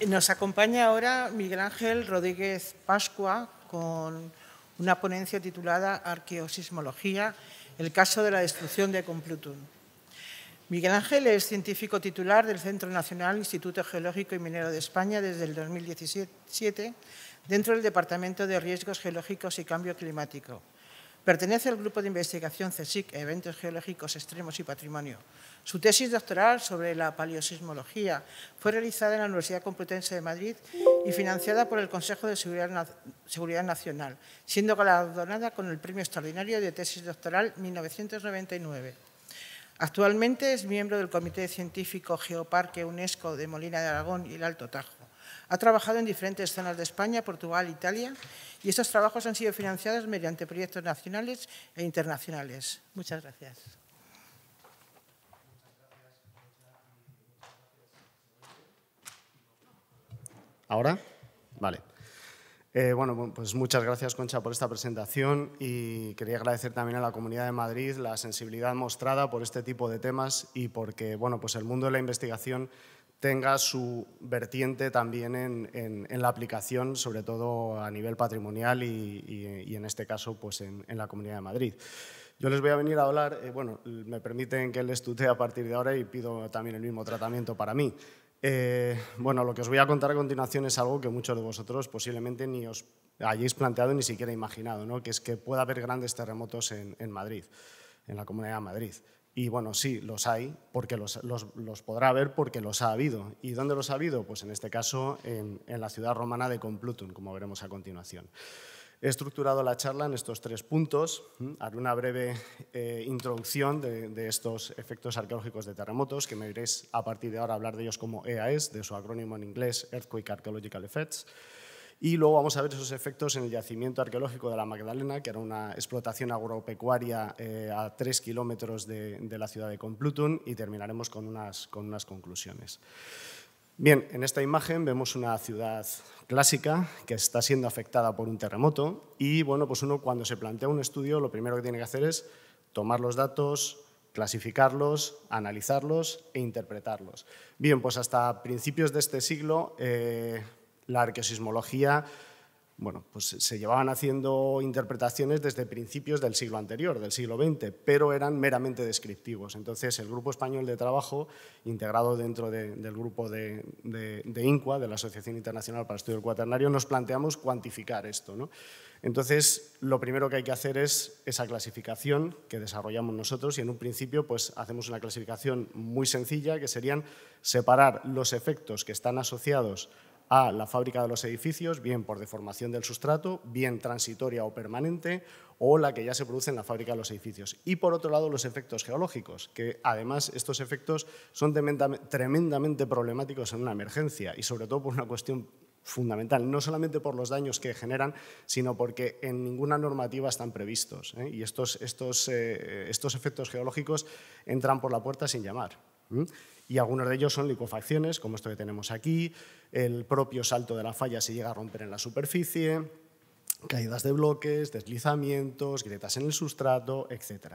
Nos acompaña ahora Miguel Ángel Rodríguez Pascua con una ponencia titulada Arqueosismología, el caso de la destrucción de Complutum. Miguel Ángel es científico titular del Centro Nacional Instituto Geológico y Minero de España desde el 2017 dentro del Departamento de Riesgos Geológicos y Cambio Climático. Pertenece al grupo de investigación CSIC, Eventos Geológicos Extremos y Patrimonio. Su tesis doctoral sobre la paleosismología fue realizada en la Universidad Complutense de Madrid y financiada por el Consejo de Seguridad Nacional, siendo galardonada con el Premio Extraordinario de Tesis Doctoral 1999. Actualmente es miembro del Comité Científico Geoparque UNESCO de Molina de Aragón y el Alto Tajo. Ha trabajado en diferentes zonas de España, Portugal, Italia, y estos trabajos han sido financiados mediante proyectos nacionales e internacionales. Muchas gracias. ¿Ahora? Vale. Bueno, pues muchas gracias, Concha, por esta presentación y quería agradecer también a la Comunidad de Madrid la sensibilidad mostrada por este tipo de temas y porque, bueno, pues el mundo de la investigación tenga su vertiente también en la aplicación, sobre todo a nivel patrimonial y en este caso pues en la Comunidad de Madrid. Yo les voy a venir a hablar, bueno, me permiten que les tutee a partir de ahora y pido también el mismo tratamiento para mí. Bueno, lo que os voy a contar a continuación es algo que muchos de vosotros posiblemente ni os hayáis planteado ni siquiera imaginado, ¿no? Que es que pueda haber grandes terremotos en Madrid, en la Comunidad de Madrid. Y bueno, sí, los hay, porque los podrá haber porque los ha habido. ¿Y dónde los ha habido? Pues en este caso en la ciudad romana de Complutum, como veremos a continuación. He estructurado la charla en estos 3 puntos. Haré una breve introducción de estos efectos arqueológicos de terremotos, que me veréis a partir de ahora hablar de ellos como EAEs, de su acrónimo en inglés, Earthquake Archaeological Effects. Y luego vamos a ver esos efectos en el yacimiento arqueológico de la Magdalena, que era una explotación agropecuaria a 3 kilómetros de la ciudad de Complutum, y terminaremos con unas conclusiones. Bien, en esta imagen vemos una ciudad clásica que está siendo afectada por un terremoto y, bueno, pues uno cuando se plantea un estudio lo primero que tiene que hacer es tomar los datos, clasificarlos, analizarlos e interpretarlos. Bien, pues hasta principios de este siglo la arqueosismología, bueno, pues se llevaban haciendo interpretaciones desde principios del siglo anterior, del siglo XX, pero eran meramente descriptivos. Entonces, el Grupo Español de Trabajo, integrado dentro del grupo de INCUA, de la Asociación Internacional para el Estudio del Cuaternario, nos planteamos cuantificar esto, ¿no? Entonces, lo primero que hay que hacer es esa clasificación que desarrollamos nosotros y en un principio pues, hacemos una clasificación muy sencilla que serían separar los efectos que están asociados a la fábrica de los edificios, bien por deformación del sustrato, bien transitoria o permanente, o la que ya se produce en la fábrica de los edificios. Y por otro lado, los efectos geológicos, que además estos efectos son tremendamente problemáticos en una emergencia y sobre todo por una cuestión fundamental, no solamente por los daños que generan, sino porque en ninguna normativa están previstos. Y estos efectos geológicos entran por la puerta sin llamar. Y algunos de ellos son licuefacciones, como esto que tenemos aquí, el propio salto de la falla se llega a romper en la superficie, caídas de bloques, deslizamientos, grietas en el sustrato, etc.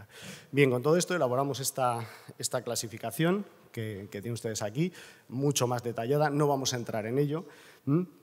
Bien, con todo esto elaboramos esta clasificación que tienen ustedes aquí, mucho más detallada, no vamos a entrar en ello,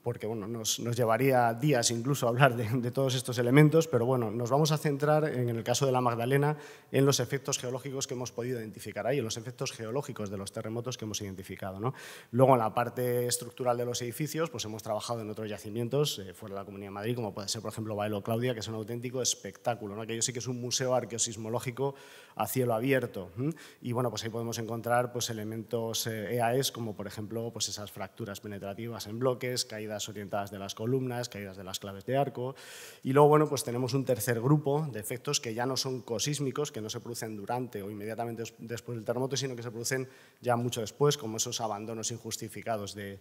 porque bueno, nos llevaría días incluso hablar de todos estos elementos, pero bueno, nos vamos a centrar en el caso de la Magdalena en los efectos geológicos que hemos podido identificar ahí, en los efectos geológicos de los terremotos que hemos identificado, ¿no? Luego, en la parte estructural de los edificios, pues hemos trabajado en otros yacimientos fuera de la Comunidad de Madrid, como puede ser, por ejemplo, Baelo Claudia, que es un auténtico espectáculo, ¿no? Aquello sí que es un museo arqueosismológico a cielo abierto. Y bueno, pues ahí podemos encontrar pues, elementos EAEs, como por ejemplo pues esas fracturas penetrativas en bloques, caídas orientadas de las columnas, caídas de las claves de arco. Y luego, bueno, pues tenemos un tercer grupo de efectos que ya no son cosísmicos, que no se producen durante o inmediatamente después del terremoto, sino que se producen ya mucho después, como esos abandonos injustificados de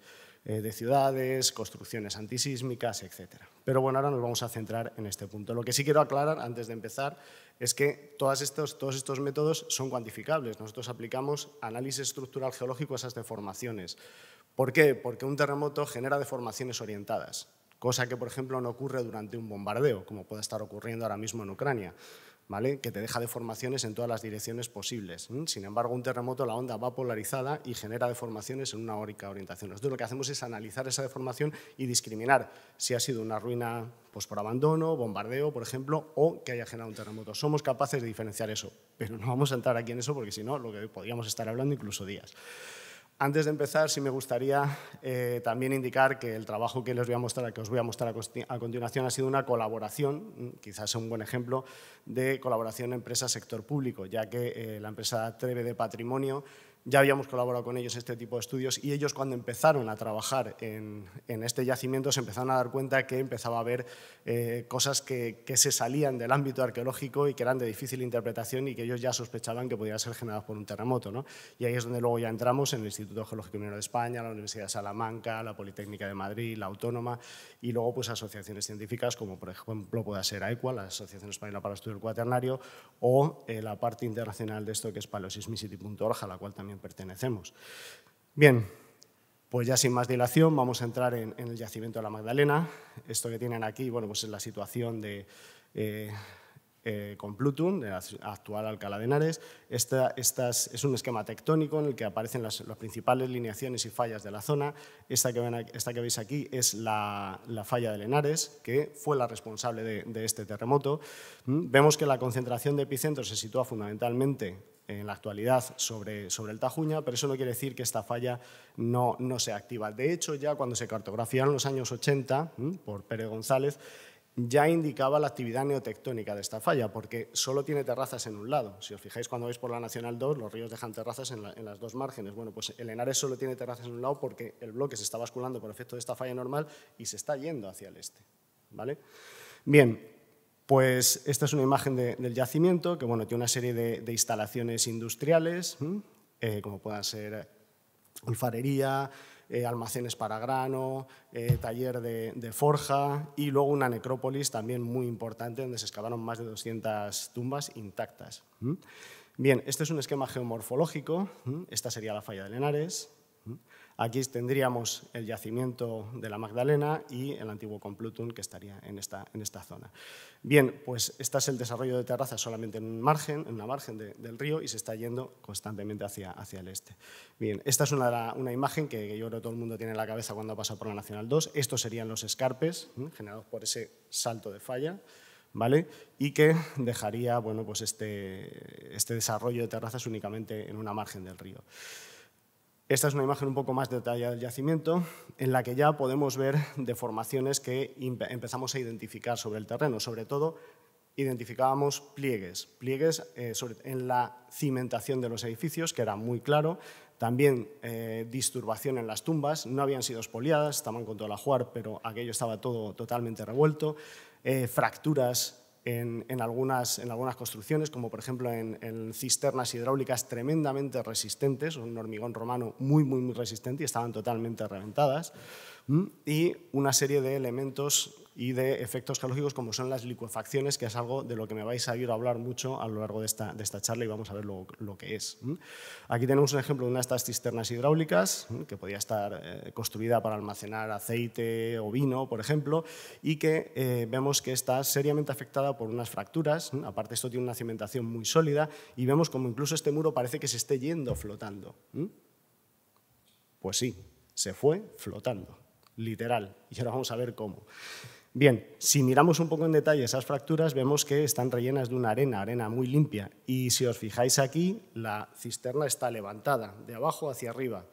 ciudades, construcciones antisísmicas, etc. Pero bueno, ahora nos vamos a centrar en este punto. Lo que sí quiero aclarar antes de empezar es que todos estos métodos son cuantificables. Nosotros aplicamos análisis estructural geológico a esas deformaciones. ¿Por qué? Porque un terremoto genera deformaciones orientadas, cosa que, por ejemplo, no ocurre durante un bombardeo, como puede estar ocurriendo ahora mismo en Ucrania. ¿vale? Que te deja deformaciones en todas las direcciones posibles. Sin embargo, un terremoto, la onda va polarizada y genera deformaciones en una única orientación. Nosotros lo que hacemos es analizar esa deformación y discriminar si ha sido una ruina pues, por abandono, bombardeo, por ejemplo, o que haya generado un terremoto. Somos capaces de diferenciar eso, pero no vamos a entrar aquí en eso porque si no, lo que podríamos estar hablando incluso días. Antes de empezar, sí me gustaría también indicar que el trabajo que os voy a mostrar a continuación ha sido una colaboración, quizás un buen ejemplo, de colaboración empresa-sector público, ya que la empresa Treve de Patrimonio ya habíamos colaborado con ellos en este tipo de estudios y ellos cuando empezaron a trabajar en este yacimiento se empezaron a dar cuenta que empezaba a haber cosas que se salían del ámbito arqueológico y que eran de difícil interpretación y que ellos ya sospechaban que podían ser generadas por un terremoto, ¿no? Y ahí es donde luego ya entramos en el Instituto Geológico y Minero de España, la Universidad de Salamanca, la Politécnica de Madrid, la Autónoma y luego pues asociaciones científicas como por ejemplo pueda ser AECUA, la Asociación Española para el Estudio del Cuaternario, o la parte internacional de esto que es paleosismicity.org, a la cual también pertenecemos. Bien, pues ya sin más dilación vamos a entrar en el yacimiento de la Magdalena. Esto que tienen aquí, bueno, pues es la situación de Complutum, de la actual Alcalá de Henares. Es un esquema tectónico en el que aparecen las principales lineaciones y fallas de la zona. Esta que veis aquí es la falla de Henares, que fue la responsable de este terremoto. Vemos que la concentración de epicentro se sitúa fundamentalmente en la actualidad sobre el Tajuña, pero eso no quiere decir que esta falla no sea activa. De hecho, ya cuando se cartografiaron los años 80 por Pérez González, ya indicaba la actividad neotectónica de esta falla, porque solo tiene terrazas en un lado. Si os fijáis, cuando vais por la Nacional 2, los ríos dejan terrazas en las dos márgenes. Bueno, pues el Henares solo tiene terrazas en un lado porque el bloque se está basculando por efecto de esta falla normal y se está yendo hacia el este, ¿vale? Bien, pues esta es una imagen del yacimiento, que bueno, tiene una serie de instalaciones industriales, como puedan ser alfarería, almacenes para grano, taller de forja y luego una necrópolis también muy importante donde se excavaron más de 200 tumbas intactas. Bien, este es un esquema geomorfológico, esta sería la falla de Henares. Aquí tendríamos el yacimiento de la Magdalena y el antiguo Complutum que estaría en esta zona. Bien, pues este es el desarrollo de terrazas solamente en una margen del río y se está yendo constantemente hacia el este. Bien, esta es una imagen que yo creo que todo el mundo tiene en la cabeza cuando ha pasado por la Nacional 2. Estos serían los escarpes generados por ese salto de falla, ¿vale? Y que dejaría bueno, pues este desarrollo de terrazas únicamente en una margen del río. Esta es una imagen un poco más detallada del yacimiento, en la que ya podemos ver deformaciones que empezamos a identificar sobre el terreno. Sobre todo, identificábamos pliegues en la cimentación de los edificios, que era muy claro. También disturbación en las tumbas, no habían sido expoliadas, estaban con todo el ajuar, pero aquello estaba todo totalmente revuelto. Fracturas en algunas construcciones, como por ejemplo en cisternas hidráulicas tremendamente resistentes, un hormigón romano muy, muy, muy resistente y estaban totalmente reventadas, y una serie de elementos y de efectos geológicos como son las licuefacciones, que es algo de lo que me vais a oír hablar mucho a lo largo de esta charla y vamos a ver lo que es. Aquí tenemos un ejemplo de una de estas cisternas hidráulicas que podía estar construida para almacenar aceite o vino, por ejemplo, y que vemos que está seriamente afectada por unas fracturas. Aparte, esto tiene una cimentación muy sólida y vemos como incluso este muro parece que se esté yendo flotando. Pues sí, se fue flotando, literal, y ahora vamos a ver cómo. Bien, si miramos un poco en detalle esas fracturas, vemos que están rellenas de una arena muy limpia. Y si os fijáis aquí, la cisterna está levantada de abajo hacia arriba.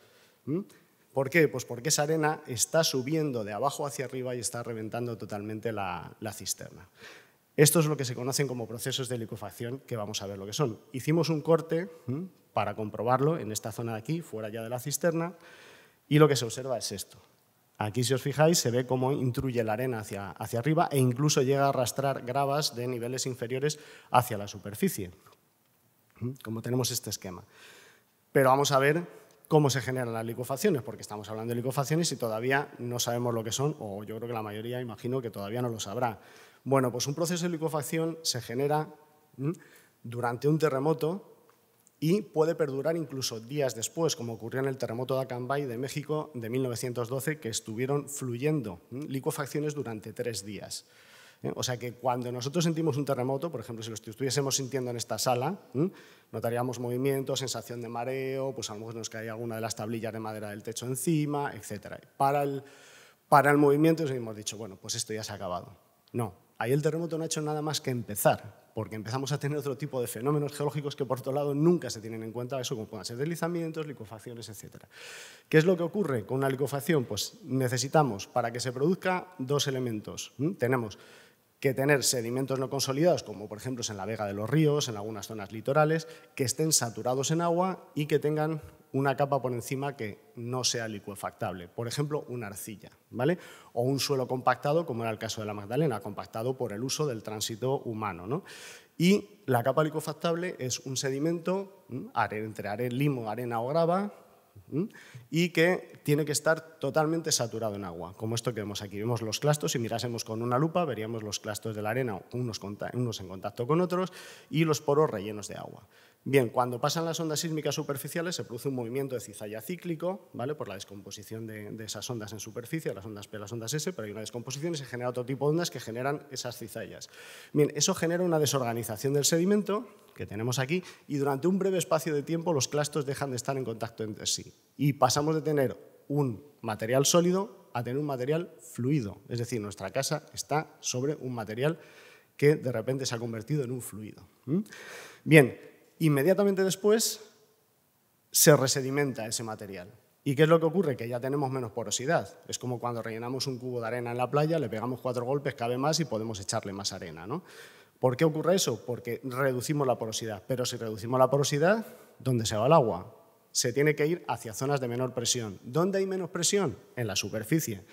¿Por qué? Pues porque esa arena está subiendo de abajo hacia arriba y está reventando totalmente la cisterna. Esto es lo que se conocen como procesos de licuefacción, que vamos a ver lo que son. Hicimos un corte para comprobarlo en esta zona de aquí, fuera ya de la cisterna, y lo que se observa es esto. Aquí, si os fijáis, se ve cómo intruye la arena hacia arriba e incluso llega a arrastrar gravas de niveles inferiores hacia la superficie, como tenemos este esquema. Pero vamos a ver cómo se generan las licuefacciones, porque estamos hablando de licuefacciones y todavía no sabemos lo que son, o yo creo que la mayoría, imagino, que todavía no lo sabrá. Bueno, pues un proceso de licuefacción se genera durante un terremoto y puede perdurar incluso días después, como ocurrió en el terremoto de Acambay de México de 1912, que estuvieron fluyendo licuefacciones durante 3 días. O sea que cuando nosotros sentimos un terremoto, por ejemplo, si lo estuviésemos sintiendo en esta sala, notaríamos movimiento, sensación de mareo, pues a lo mejor nos cae alguna de las tablillas de madera del techo encima, etc. Para el movimiento hemos dicho, bueno, pues esto ya se ha acabado. No, ahí el terremoto no ha hecho nada más que empezar, porque empezamos a tener otro tipo de fenómenos geológicos que por otro lado nunca se tienen en cuenta, eso como pueden ser deslizamientos, licuefacciones, etc. ¿Qué es lo que ocurre con una licuefacción? Pues necesitamos, para que se produzca, dos elementos. Tenemos que tener sedimentos no consolidados, como por ejemplo en la vega de los ríos, en algunas zonas litorales, que estén saturados en agua y que tengan una capa por encima que no sea licuefactable. Por ejemplo, una arcilla, ¿vale? O un suelo compactado, como era el caso de la Magdalena, compactado por el uso del tránsito humano, ¿no? Y la capa licuefactable es un sedimento entre limo, arena o grava, y que tiene que estar totalmente saturado en agua, como esto que vemos aquí. Vemos los clastos, si mirásemos con una lupa, veríamos los clastos de la arena, unos en contacto con otros, y los poros rellenos de agua. Bien, cuando pasan las ondas sísmicas superficiales se produce un movimiento de cizalla cíclico, ¿vale? Por la descomposición de esas ondas en superficie, las ondas P, las ondas S, pero hay una descomposición y se genera otro tipo de ondas que generan esas cizallas. Bien, eso genera una desorganización del sedimento, que tenemos aquí, y durante un breve espacio de tiempo los clastos dejan de estar en contacto entre sí. Y pasamos de tener un material sólido a tener un material fluido. Es decir, nuestra casa está sobre un material que de repente se ha convertido en un fluido. Bien, inmediatamente después se resedimenta ese material. ¿Y qué es lo que ocurre? Que ya tenemos menos porosidad. Es como cuando rellenamos un cubo de arena en la playa, le pegamos 4 golpes, cabe más y podemos echarle más arena, ¿no? ¿Por qué ocurre eso? Porque reducimos la porosidad. Pero si reducimos la porosidad, ¿dónde se va el agua? Se tiene que ir hacia zonas de menor presión. ¿Dónde hay menos presión? En la superficie.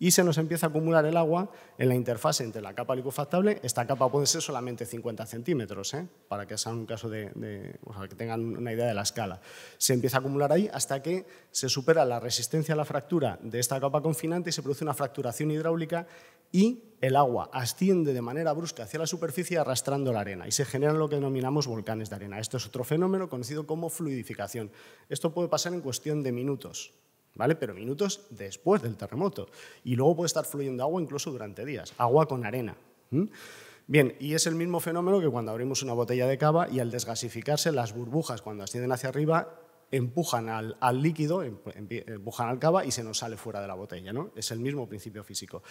Y se nos empieza a acumular el agua en la interfase entre la capa licuefactable. Esta capa puede ser solamente 50 centímetros, para que sea un caso o sea, que tengan una idea de la escala. Se empieza a acumular ahí hasta que se supera la resistencia a la fractura de esta capa confinante y se produce una fracturación hidráulica y el agua asciende de manera brusca hacia la superficie arrastrando la arena y se generan lo que denominamos volcanes de arena. Esto es otro fenómeno conocido como fluidificación. Esto puede pasar en cuestión de minutos, ¿vale? Pero minutos después del terremoto. Y luego puede estar fluyendo agua incluso durante días, agua con arena. Bien, y es el mismo fenómeno que cuando abrimos una botella de cava y al desgasificarse las burbujas cuando ascienden hacia arriba empujan al líquido, empujan al cava y se nos sale fuera de la botella, ¿no? Es el mismo principio físico.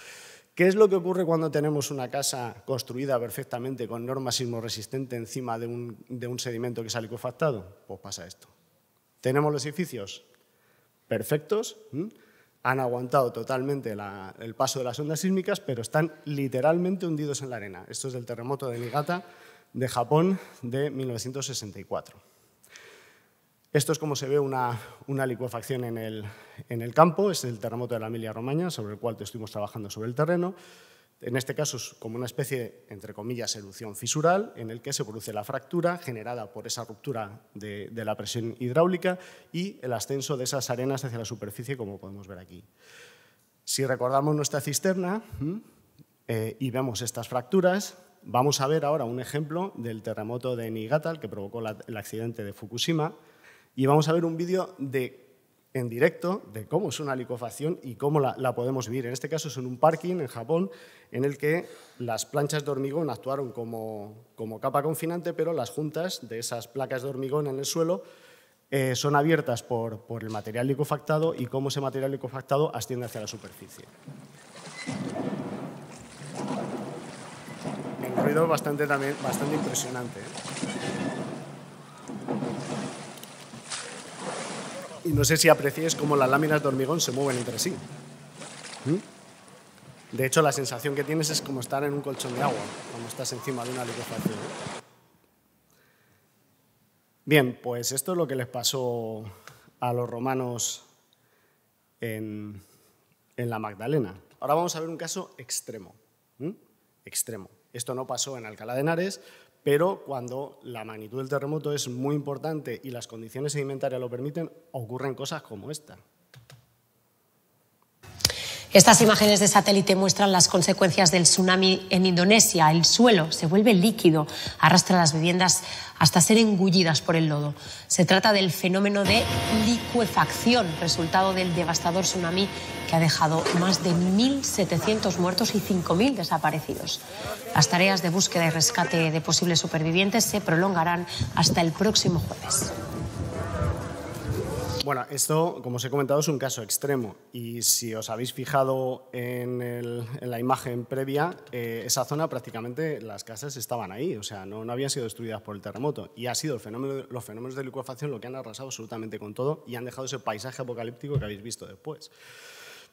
¿Qué es lo que ocurre cuando tenemos una casa construida perfectamente con norma sismorresistente encima de un sedimento que se ha licuefactado? Pues pasa esto. Tenemos los edificios perfectos, han aguantado totalmente el paso de las ondas sísmicas, pero están literalmente hundidos en la arena. Esto es del terremoto de Niigata, de Japón, de 1964. Esto es como se ve una licuefacción en el campo, es el terremoto de la Emilia-Romagna, sobre el cual estuvimos trabajando sobre el terreno. En este caso es como una especie, entre comillas, erupción fisural, en el que se produce la fractura generada por esa ruptura de la presión hidráulica y el ascenso de esas arenas hacia la superficie, como podemos ver aquí. Si recordamos nuestra cisterna y vemos estas fracturas, vamos a ver ahora un ejemplo del terremoto de Niigata, el que provocó el accidente de Fukushima, y vamos a ver un vídeo en directo de cómo es una licuefacción y cómo la podemos vivir. En este caso es en un parking en Japón en el que las planchas de hormigón actuaron como capa confinante, pero las juntas de esas placas de hormigón en el suelo son abiertas por el material licuefactado y cómo ese material licuefactado asciende hacia la superficie. El ruido es bastante impresionante, Y no sé si apreciéis cómo las láminas de hormigón se mueven entre sí. De hecho, la sensación que tienes es como estar en un colchón de agua cuando estás encima de una licuefacción. Bien, pues esto es lo que les pasó a los romanos en la Magdalena. Ahora vamos a ver un caso extremo. Extremo. Esto no pasó en Alcalá de Henares, pero cuando la magnitud del terremoto es muy importante y las condiciones sedimentarias lo permiten, ocurren cosas como esta. Estas imágenes de satélite muestran las consecuencias del tsunami en Indonesia. El suelo se vuelve líquido, arrastra las viviendas hasta ser engullidas por el lodo. Se trata del fenómeno de licuefacción, resultado del devastador tsunami que ha dejado más de 1.700 muertos y 5.000 desaparecidos. Las tareas de búsqueda y rescate de posibles supervivientes se prolongarán hasta el próximo jueves. Bueno, esto, como os he comentado, es un caso extremo y si os habéis fijado en la imagen previa, esa zona prácticamente las casas estaban ahí, o sea, no habían sido destruidas por el terremoto y ha sido los fenómenos de licuefacción lo que han arrasado absolutamente con todo y han dejado ese paisaje apocalíptico que habéis visto después.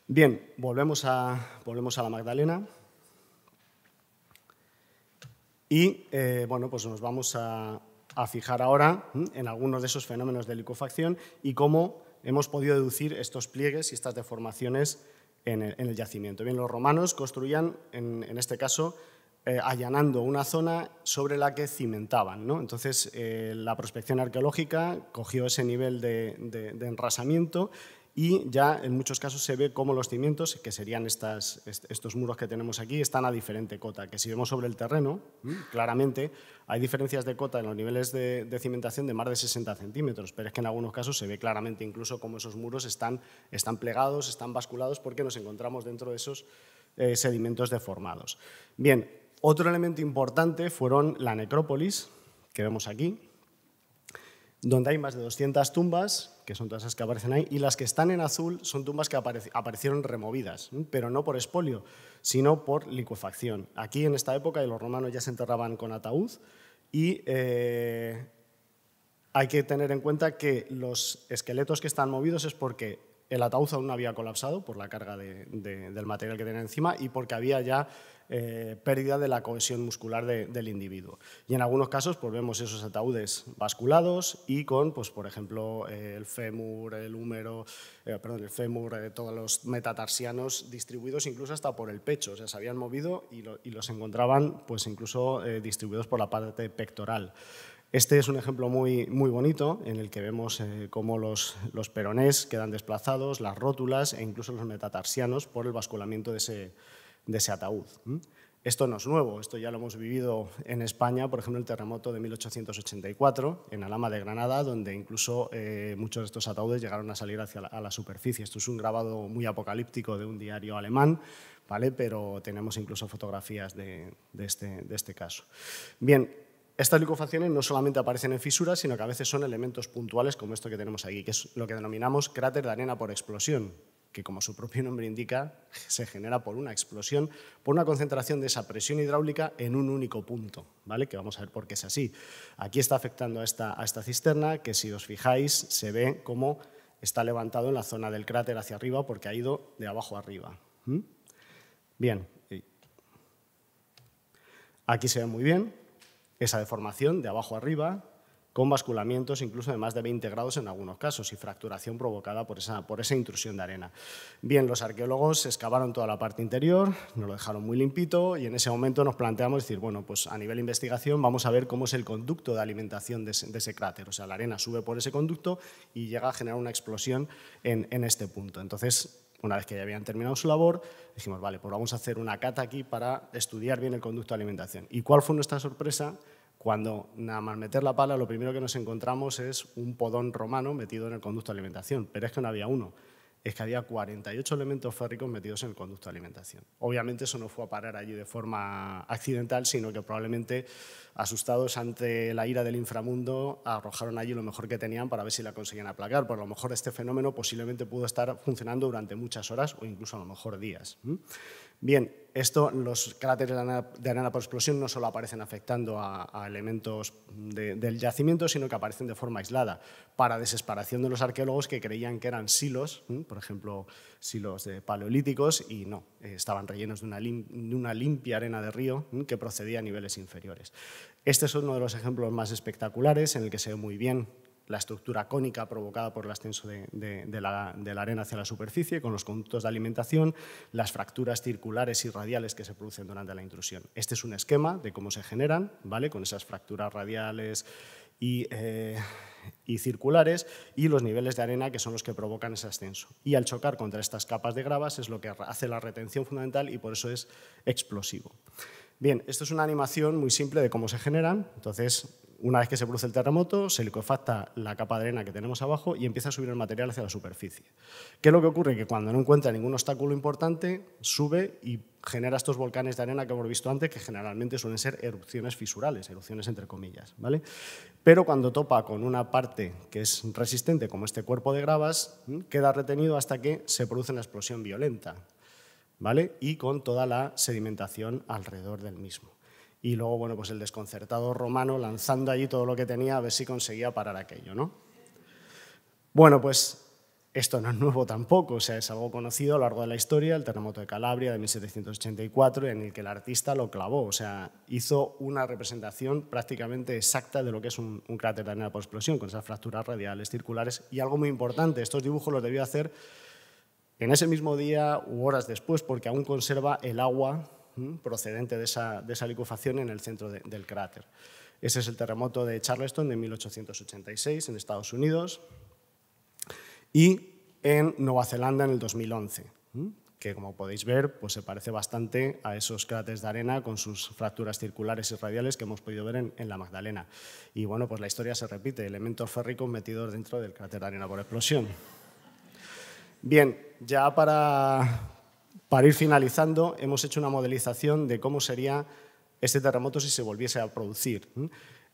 Bien, volvemos a la Magdalena y, bueno, pues nos vamos a fijar ahora en algunos de esos fenómenos de licuefacción y cómo hemos podido deducir estos pliegues y estas deformaciones en el yacimiento. Bien, los romanos construían, en este caso, allanando una zona sobre la que cimentaban, ¿no? Entonces, la prospección arqueológica cogió ese nivel de enrasamiento y ya en muchos casos se ve cómo los cimientos, que serían estos muros que tenemos aquí, están a diferente cota, que si vemos sobre el terreno, claramente hay diferencias de cota en los niveles de cimentación de más de 60 centímetros, pero es que en algunos casos se ve claramente incluso cómo esos muros están plegados, están basculados, porque nos encontramos dentro de esos sedimentos deformados. Bien, otro elemento importante fueron la necrópolis, que vemos aquí, donde hay más de 200 tumbas, que son todas esas que aparecen ahí, y las que están en azul son tumbas que aparecieron removidas, pero no por expolio, sino por licuefacción. Aquí, en esta época, los romanos ya se enterraban con ataúd y hay que tener en cuenta que los esqueletos que están movidos es porque el ataúd aún no había colapsado por la carga del material que tenía encima y porque había ya pérdida de la cohesión muscular del individuo. Y en algunos casos pues, vemos esos ataúdes basculados y con, pues, por ejemplo, el fémur, el húmero, todos los metatarsianos distribuidos incluso hasta por el pecho. O sea, se habían movido y los encontraban pues, incluso distribuidos por la parte pectoral. Este es un ejemplo muy, muy bonito en el que vemos cómo los peronés quedan desplazados, las rótulas e incluso los metatarsianos por el basculamiento de ese ataúd. Esto no es nuevo, esto ya lo hemos vivido en España, por ejemplo, el terremoto de 1884 en Alhama de Granada, donde incluso muchos de estos ataúdes llegaron a salir hacia la superficie. Esto es un grabado muy apocalíptico de un diario alemán, ¿vale? Pero tenemos incluso fotografías de este caso. Bien. Estas licuefacciones no solamente aparecen en fisuras, sino que a veces son elementos puntuales como esto que tenemos aquí, que es lo que denominamos cráter de arena por explosión, que como su propio nombre indica, se genera por una explosión, por una concentración de esa presión hidráulica en un único punto, ¿vale? Que vamos a ver por qué es así. Aquí está afectando a esta cisterna, que si os fijáis se ve cómo está levantado en la zona del cráter hacia arriba porque ha ido de abajo a arriba. Bien. Aquí se ve muy bien esa deformación de abajo arriba, con basculamientos incluso de más de 20 grados en algunos casos y fracturación provocada por esa intrusión de arena. Bien, los arqueólogos excavaron toda la parte interior, nos lo dejaron muy limpito y en ese momento nos planteamos decir, bueno, pues a nivel de investigación vamos a ver cómo es el conducto de alimentación de ese cráter. O sea, la arena sube por ese conducto y llega a generar una explosión en este punto. Entonces, una vez que ya habían terminado su labor, dijimos, vale, pues vamos a hacer una cata aquí para estudiar bien el conducto de alimentación. ¿Y cuál fue nuestra sorpresa? Cuando nada más meter la pala, lo primero que nos encontramos es un podón romano metido en el conducto de alimentación. Pero es que no había uno, es que había 48 elementos férricos metidos en el conducto de alimentación. Obviamente eso no fue a parar allí de forma accidental, sino que probablemente, asustados ante la ira del inframundo, arrojaron allí lo mejor que tenían para ver si la conseguían aplacar. Por lo mejor este fenómeno posiblemente pudo estar funcionando durante muchas horas o incluso a lo mejor días. Bien, los cráteres de arena por explosión no solo aparecen afectando a elementos del yacimiento, sino que aparecen de forma aislada, para desesperación de los arqueólogos que creían que eran silos, por ejemplo, silos paleolíticos, y no, estaban rellenos de una limpia arena de río que procedía a niveles inferiores. Este es uno de los ejemplos más espectaculares en el que se ve muy bien la estructura cónica provocada por el ascenso de la arena hacia la superficie, con los conductos de alimentación, las fracturas circulares y radiales que se producen durante la intrusión. Este es un esquema de cómo se generan, ¿vale? Con esas fracturas radiales y y circulares, y los niveles de arena, que son los que provocan ese ascenso. Y al chocar contra estas capas de gravas es lo que hace la retención fundamental y por eso es explosivo. Bien, esto es una animación muy simple de cómo se generan. Entonces, una vez que se produce el terremoto, se licuefacta la capa de arena que tenemos abajo y empieza a subir el material hacia la superficie. ¿Qué es lo que ocurre? Que cuando no encuentra ningún obstáculo importante, sube y genera estos volcanes de arena que hemos visto antes, que generalmente suelen ser erupciones fisurales, erupciones entre comillas, ¿vale? Pero cuando topa con una parte que es resistente, como este cuerpo de gravas, queda retenido hasta que se produce una explosión violenta, ¿vale? Y con toda la sedimentación alrededor del mismo. Y luego, bueno, pues el desconcertado romano lanzando allí todo lo que tenía a ver si conseguía parar aquello, ¿no? Bueno, pues esto no es nuevo tampoco, o sea, es algo conocido a lo largo de la historia, el terremoto de Calabria de 1784, en el que el artista lo clavó, o sea, hizo una representación prácticamente exacta de lo que es un cráter de arena por explosión, con esas fracturas radiales, circulares, y algo muy importante, estos dibujos los debió hacer en ese mismo día u horas después, porque aún conserva el agua procedente de esa licuefacción en el centro del cráter. Ese es el terremoto de Charleston de 1886 en Estados Unidos y en Nueva Zelanda en el 2011, que como podéis ver pues se parece bastante a esos cráteres de arena con sus fracturas circulares y radiales que hemos podido ver en la Magdalena. Y bueno, pues la historia se repite, elementos férricos metidos dentro del cráter de arena por explosión. Bien, ya para ir finalizando, hemos hecho una modelización de cómo sería este terremoto si se volviese a producir.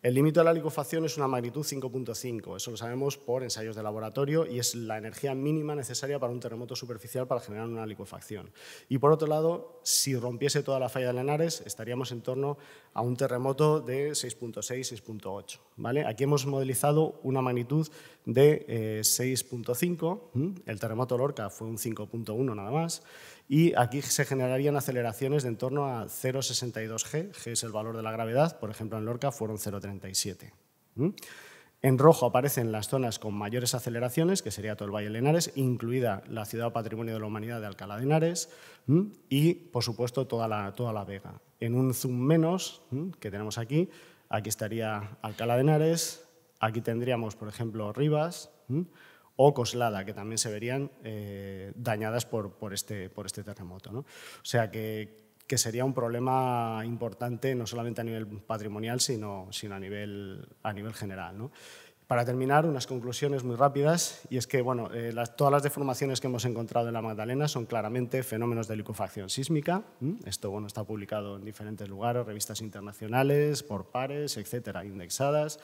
El límite de la licuefacción es una magnitud 5.5, eso lo sabemos por ensayos de laboratorio y es la energía mínima necesaria para un terremoto superficial para generar una licuefacción. Y por otro lado, si rompiese toda la falla de Lenares, estaríamos en torno a un terremoto de 6.6, 6.8. ¿Vale? Aquí hemos modelizado una magnitud de 6.5, el terremoto Lorca fue un 5.1 nada más, y aquí se generarían aceleraciones de en torno a 0,62 G, G es el valor de la gravedad, por ejemplo en Lorca fueron 0,37. En rojo aparecen las zonas con mayores aceleraciones, que sería todo el Valle de Lenares, incluida la ciudad Patrimonio de la Humanidad de Alcalá de Henares y, por supuesto, toda la Vega. En un zoom menos, que tenemos aquí estaría Alcalá de Henares, aquí tendríamos, por ejemplo, Rivas o Coslada, que también se verían dañadas por este terremoto, ¿no? O sea que sería un problema importante no solamente a nivel patrimonial, sino a nivel general, ¿no? Para terminar, unas conclusiones muy rápidas, y es que bueno, todas las deformaciones que hemos encontrado en la Magdalena son claramente fenómenos de licuefacción sísmica. Esto bueno, está publicado en diferentes lugares, revistas internacionales, por pares, etcétera, indexadas.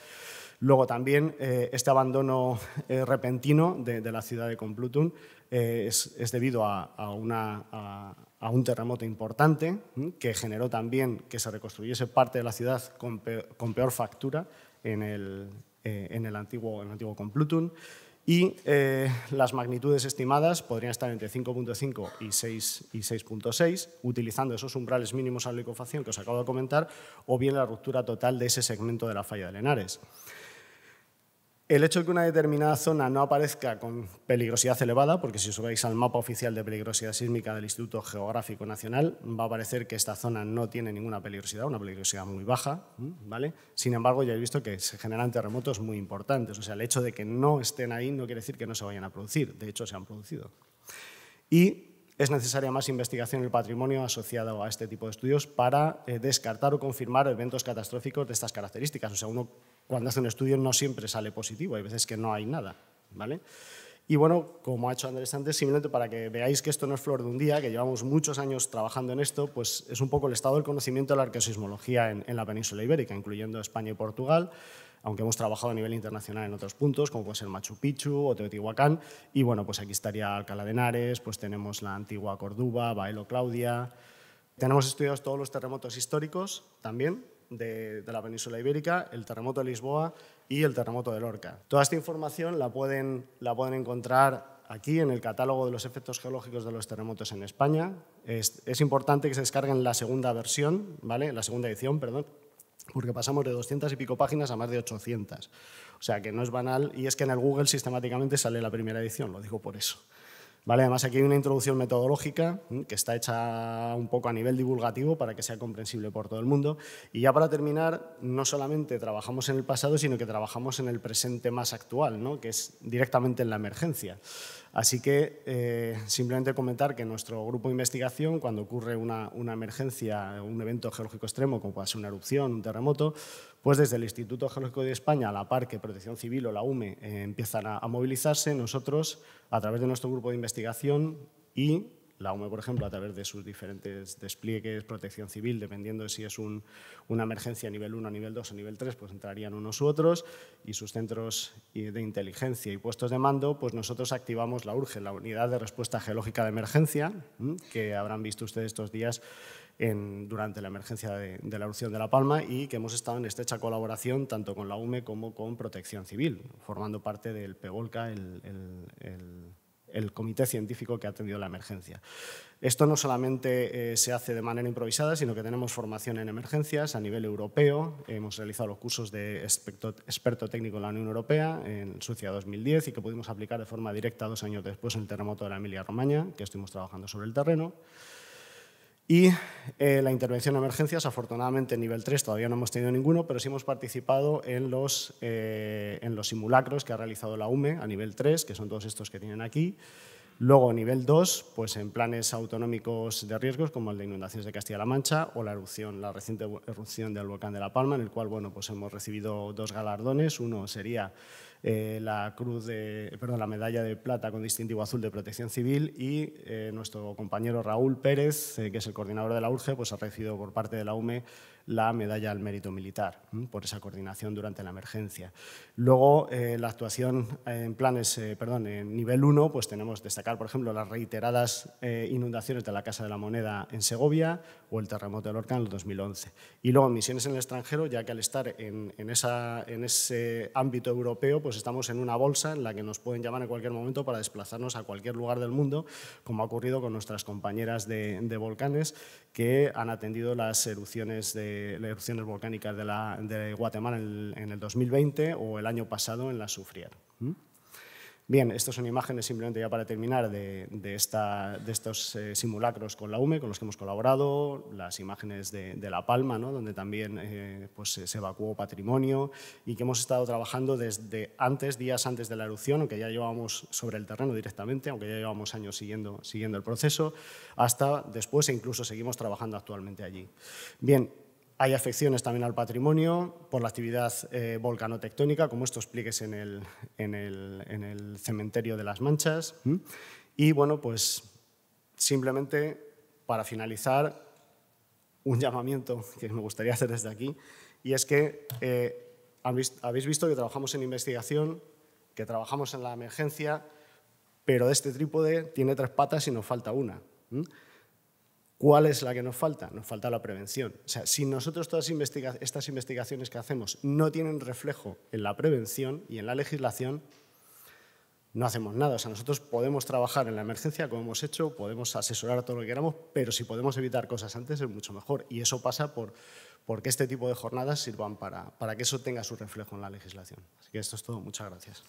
Luego también este abandono repentino de la ciudad de Complutum es debido a un terremoto importante que generó también que se reconstruyese parte de la ciudad con peor factura en el antiguo Complutum y las magnitudes estimadas podrían estar entre 5.5 y 6.6, utilizando esos umbrales mínimos a la licuefacción que os acabo de comentar, o bien la ruptura total de ese segmento de la falla de Lenares. El hecho de que una determinada zona no aparezca con peligrosidad elevada, porque si os vais al mapa oficial de peligrosidad sísmica del Instituto Geográfico Nacional, va a aparecer que esta zona no tiene ninguna peligrosidad, una peligrosidad muy baja, ¿vale? Sin embargo, ya he visto que se generan terremotos muy importantes, o sea, el hecho de que no estén ahí no quiere decir que no se vayan a producir, de hecho se han producido. Y es necesaria más investigación en el patrimonio asociado a este tipo de estudios para descartar o confirmar eventos catastróficos de estas características, o sea, uno cuando hace un estudio no siempre sale positivo, hay veces que no hay nada, ¿vale? Y bueno, como ha hecho Andrés antes, simplemente para que veáis que esto no es flor de un día, que llevamos muchos años trabajando en esto, pues es un poco el estado del conocimiento de la arqueosismología en la península ibérica, incluyendo España y Portugal, aunque hemos trabajado a nivel internacional en otros puntos, como puede ser Machu Picchu o Teotihuacán, y bueno, pues aquí estaría Alcalá de Henares, pues tenemos la antigua Córdoba, Baelo Claudia. Tenemos estudiados todos los terremotos históricos también, de la península ibérica, el terremoto de Lisboa y el terremoto de Lorca. Toda esta información la pueden encontrar aquí en el catálogo de los efectos geológicos de los terremotos en España. Es importante que se descarguen la segunda versión, ¿vale? La segunda edición, perdón, porque pasamos de 200 y pico páginas a más de 800. O sea que no es banal, y es que en el Google sistemáticamente sale la primera edición, lo digo por eso. ¿Vale? Además, aquí hay una introducción metodológica que está hecha un poco a nivel divulgativo para que sea comprensible por todo el mundo. Y ya para terminar, no solamente trabajamos en el pasado, sino que trabajamos en el presente más actual, ¿no? Que es directamente en la emergencia. Así que simplemente comentar que nuestro grupo de investigación, cuando ocurre una emergencia, un evento geológico extremo, como puede ser una erupción, un terremoto, pues desde el Instituto Geológico de España, a la par que Protección Civil o la UME empiezan a movilizarse, nosotros, a través de nuestro grupo de investigación y la UME, por ejemplo, a través de sus diferentes despliegues, Protección Civil, dependiendo de si es una emergencia a nivel 1, a nivel 2 o a nivel 3, pues entrarían unos u otros, y sus centros de inteligencia y puestos de mando, pues nosotros activamos la URGE, la Unidad de Respuesta Geológica de Emergencia, que habrán visto ustedes estos días durante la emergencia de la erupción de La Palma, y que hemos estado en estrecha colaboración tanto con la UME como con Protección Civil, formando parte del PEVOLCA, el comité científico que ha atendido la emergencia. Esto no solamente se hace de manera improvisada, sino que tenemos formación en emergencias a nivel europeo. Hemos realizado los cursos de experto técnico en la Unión Europea en Suecia 2010 y que pudimos aplicar de forma directa 2 años después en el terremoto de la Emilia-Romagna, que estuvimos trabajando sobre el terreno. Y la intervención en emergencias, afortunadamente en nivel 3 todavía no hemos tenido ninguno, pero sí hemos participado en los simulacros que ha realizado la UME a nivel 3, que son todos estos que tienen aquí. Luego, a nivel 2, pues en planes autonómicos de riesgos, como el de inundaciones de Castilla-La Mancha o la reciente erupción del volcán de La Palma, en el cual pues hemos recibido 2 galardones. Uno sería la medalla de plata con distintivo azul de Protección Civil, y nuestro compañero Raúl Pérez, que es el coordinador de la URGE, pues ha recibido por parte de la UME la medalla al mérito militar por esa coordinación durante la emergencia. Luego, la actuación en nivel 1, pues tenemos destacar, por ejemplo, las reiteradas inundaciones de la Casa de la Moneda en Segovia o el terremoto de Lorca en el 2011. Y luego, misiones en el extranjero, ya que al estar en ese ámbito europeo, pues estamos en una bolsa en la que nos pueden llamar en cualquier momento para desplazarnos a cualquier lugar del mundo, como ha ocurrido con nuestras compañeras de volcanes que han atendido las erupciones volcánicas de Guatemala en el 2020 o el año pasado en la Soufrière. Bien, estas son imágenes simplemente ya para terminar de estos simulacros con la UME, con los que hemos colaborado, las imágenes de La Palma, ¿no? Donde también pues, se evacuó patrimonio, y que hemos estado trabajando desde días antes de la erupción, aunque ya llevábamos sobre el terreno directamente, aunque ya llevamos años siguiendo el proceso, hasta después, e incluso seguimos trabajando actualmente allí. Bien. Hay afecciones también al patrimonio por la actividad volcanotectónica, como estos pliegues en el cementerio de Las Manchas. Y bueno, pues simplemente para finalizar, un llamamiento que me gustaría hacer desde aquí, y es que habéis visto que trabajamos en investigación, que trabajamos en la emergencia, pero este trípode tiene 3 patas y nos falta una. ¿Cuál es la que nos falta? Nos falta la prevención. O sea, si nosotros todas estas investigaciones que hacemos no tienen reflejo en la prevención y en la legislación, no hacemos nada. O sea, nosotros podemos trabajar en la emergencia como hemos hecho, podemos asesorar todo lo que queramos, pero si podemos evitar cosas antes es mucho mejor. Y eso pasa porque este tipo de jornadas sirvan para que eso tenga su reflejo en la legislación. Así que esto es todo. Muchas gracias.